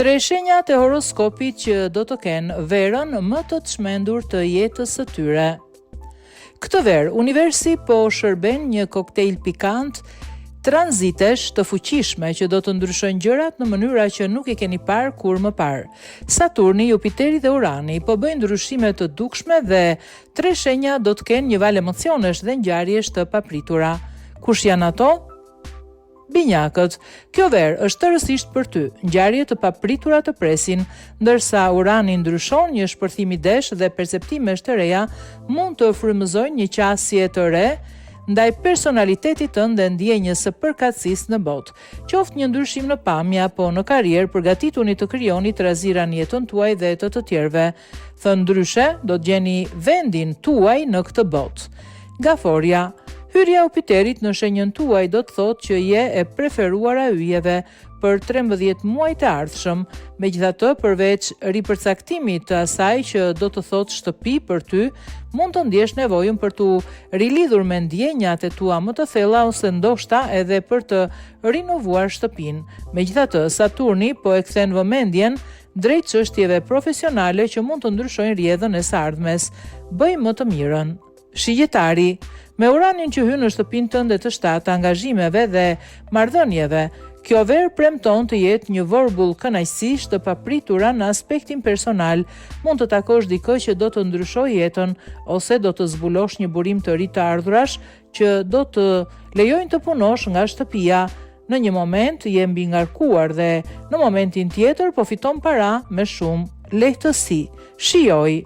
3 shenjat e horoskopit që do të kenë verën më të çmendur të jetës së tyre. Këtë verë, universi po shërben një koktejl pikant, tranzitesh të fuqishme që do të ndryshojnë gjërat në mënyra që nuk i keni parë kur më parë. Saturni, Jupiteri dhe Urani po bëjnë ndryshime të dukshme dhe 3 shenja do të kenë një val emocionesh dhe ngjarjesh të papritura. Kush janë ato? Binjakët, kjo verë është tërësisht për ty, ngjarje të papritura të presin, ndërsa Urani ndryshon, një shpërthim idesh dhe perceptimesh të reja mund të frymëzojnë një qasje të re ndaj personalitetit tënd dhe ndjenjës së përkatësisë në botë. Qoftë një ndryshim në pamje apo në karrierë, përgatituni të krijoni trazira në jetën tuaj dhe të tjerëve. Thënë ndryshe, do të gjeni vendin tuaj në këtë botë. Gaforia, hyrja e Jupiterit në shenjën tuaj do të thotë që je e preferuara e yjeve për 13 muaj të ardhshëm. Megjithatë, përveç ripërcaktimit të asaj që do të thotë shtëpi për ty, mund të ndjesh nevojën për të rilidhur me ndjenjat e tua më të thella ose ndoshta edhe për të rinovuar shtëpinë. Megjithatë, Saturni po e kthen vëmendjen drejt çështjeve profesionale që mund të ndryshojnë rrjedhën e së ardhmes. Bëj më të mirën. Shigjetari, me Uranin që hyn në shtëpinë tënde të 7 angazhimeve dhe marrëdhënieve, kjo verë premton të jetë një vorbull kënaqësish të papritura në aspektin personal. Mund të takosh dikë që do të ndryshojë jetën ose do të zbulosh një burim të ri të ardhurash që do të lejojnë të punosh nga shtëpia. Në një moment je mbi ngarkuar dhe në momentin tjetër po fiton para me shumë lehtësi. Shijoj.